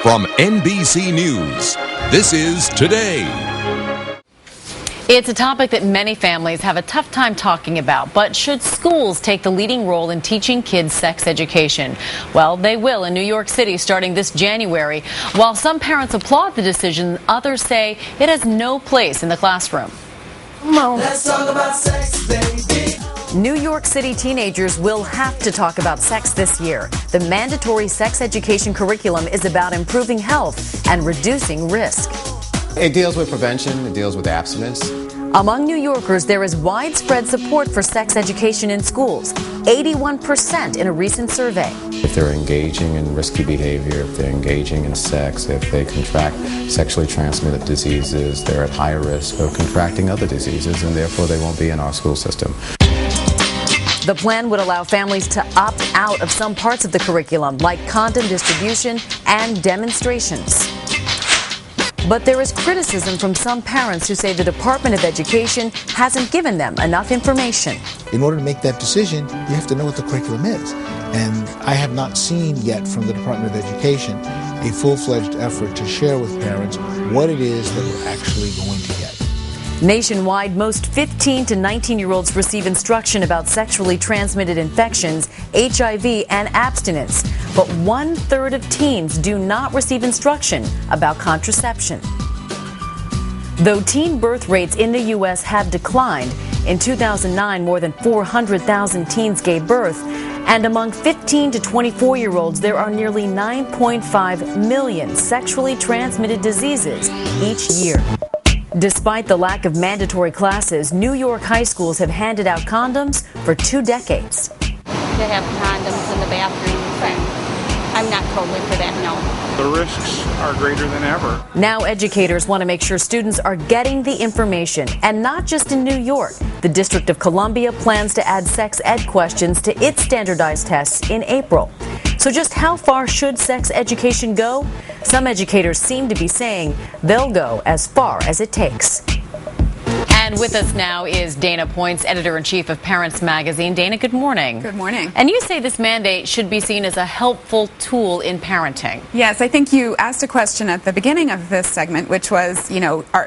From NBC News, this is Today. It's a topic that many families have a tough time talking about, but should schools take the leading role in teaching kids sex education? Well, they will in New York City starting this January. While some parents applaud the decision, others say it has no place in the classroom. Let's talk about sex, baby. New York City teenagers will have to talk about sex this year. The mandatory sex education curriculum is about improving health and reducing risk. It deals with prevention, it deals with abstinence. Among New Yorkers, there is widespread support for sex education in schools, 81% in a recent survey. If they're engaging in risky behavior, if they're engaging in sex, if they contract sexually transmitted diseases, they're at higher risk of contracting other diseases, and therefore they won't be in our school system. The plan would allow families to opt out of some parts of the curriculum, like condom distribution and demonstrations. But there is criticism from some parents who say the Department of Education hasn't given them enough information. In order to make that decision, you have to know what the curriculum is. And I have not seen yet from the Department of Education a full-fledged effort to share with parents what it is that we're actually going to get. Nationwide, most 15 to 19-year-olds receive instruction about sexually transmitted infections, HIV, and abstinence. But 1/3 of teens do not receive instruction about contraception. Though teen birth rates in the U.S. have declined, in 2009, more than 400,000 teens gave birth. And among 15 to 24-year-olds, there are nearly 9.5 million sexually transmitted diseases each year. Despite the lack of mandatory classes, New York high schools have handed out condoms for 2 decades. They have condoms in the bathrooms, and I'm not totally for that, no. The risks are greater than ever. Now educators want to make sure students are getting the information, and not just in New York. The District of Columbia plans to add sex ed questions to its standardized tests in April. So just how far should sex education go? Some educators seem to be saying they'll go as far as it takes. And with us now is Dana Points, editor-in-chief of Parents Magazine. Dana, good morning. Good morning. And you say this mandate should be seen as a helpful tool in parenting. Yes, I think you asked a question at the beginning of this segment, which was,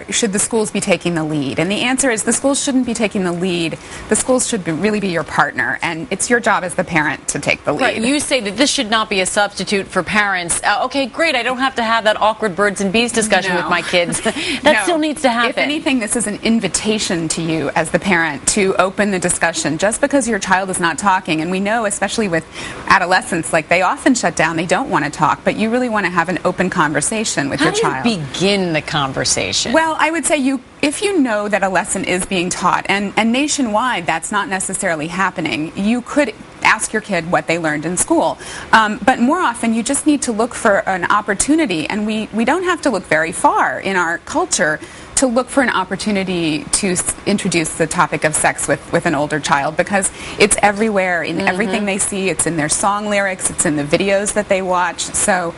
should the schools be taking the lead? And the answer is the schools shouldn't be taking the lead. The schools should really be your partner, and it's your job as the parent to take the lead. Right. You say that this should not be a substitute for parents. Okay, great. I don't have to have that awkward birds and bees discussion with my kids. That still needs to happen. If anything, this is an invitation to you as the parent to open the discussion. Just because your child is not talking, and we know especially with adolescents, like they often shut down, they don't want to talk, but you really want to have an open conversation with your child. How do you begin the conversation? Well, I would say if you know that a lesson is being taught, and nationwide that's not necessarily happening, you could ask your kid what they learned in school. But more often you just need to look for an opportunity, and we don't have to look very far in our culture to look for an opportunity to introduce the topic of sex with an older child, because it's everywhere in everything they see. It's in their song lyrics, it's in the videos that they watch. So,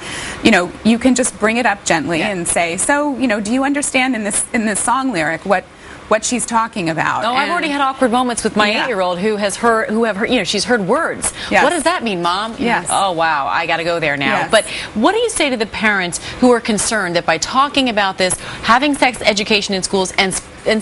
you can just bring it up gently and say, so, do you understand in this song lyric what she's talking about? Oh, I've already had awkward moments with my 8-year-old who have heard, she's heard words. Yes. What does that mean, Mom? Yes. Oh, wow, I got to go there now. Yes. But what do you say to the parents who are concerned that by talking about this, having sex education in schools, and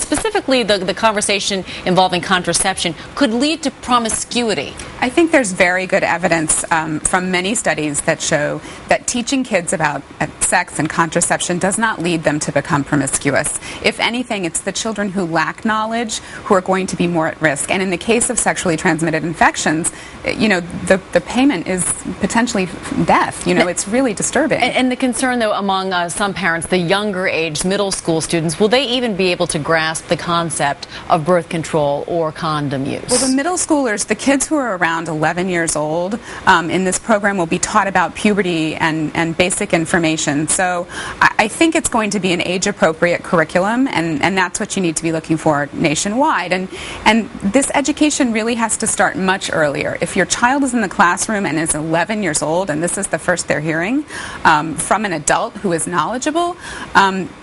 specifically the conversation involving contraception, could lead to promiscuity? I think there's very good evidence from many studies that show that teaching kids about sex and contraception does not lead them to become promiscuous. If anything, it's the children who lack knowledge who are going to be more at risk. And in the case of sexually transmitted infections, the payment is potentially death. It's really disturbing. And the concern, though, among some parents, the younger age middle school students, will they even be able to grasp the concept of birth control or condom use? Well, the middle schoolers, the kids who are around 11 years old in this program, will be taught about puberty and basic information. So I think it's going to be an age-appropriate curriculum, and that's what you need to be looking for nationwide. And this education really has to start much earlier. If your child is in the classroom and is 11 years old, and this is the first they're hearing from an adult who is knowledgeable,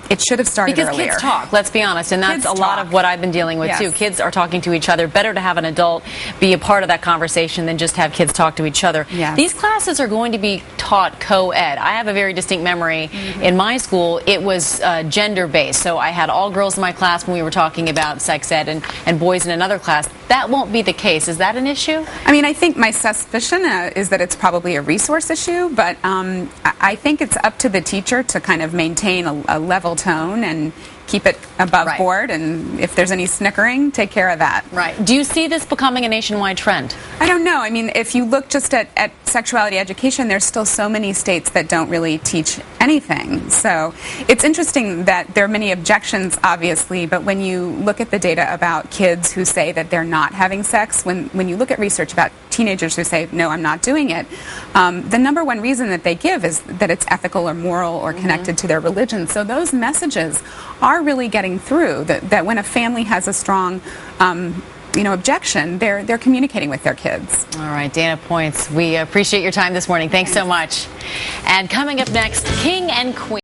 it should have started because earlier. Kids talk, let's be honest, and that's Kids a lot talk. of what I've been dealing with, Yes. too. Kids are talking to each other. Better to have an adult be a part of that conversation than just have kids talk to each other. Yes. These classes are going to be taught co-ed. I have a very distinct memory. In my school, it was gender-based. So I had all girls in my class when we were talking about sex ed and boys in another class. That won't be the case. Is that an issue? I mean, I think my suspicion is that it's probably a resource issue, but I think it's up to the teacher to kind of maintain a level tone and keep it above board, and if there's any snickering, take care of that. Right. Do you see this becoming a nationwide trend? I don't know. I mean, if you look just at sexuality education, there's still so many states that don't really teach anything. So it's interesting that there are many objections, obviously, but when you look at the data about kids who say that they're not having sex, when you look at research about teenagers who say, no, I'm not doing it, the number one reason that they give is that it's ethical or moral or connected to their religion. So those messages are really getting through, that when a family has a strong objection, they're communicating with their kids. All right, Dana Points, we appreciate your time this morning. Thanks so much. And coming up next, King and Queen.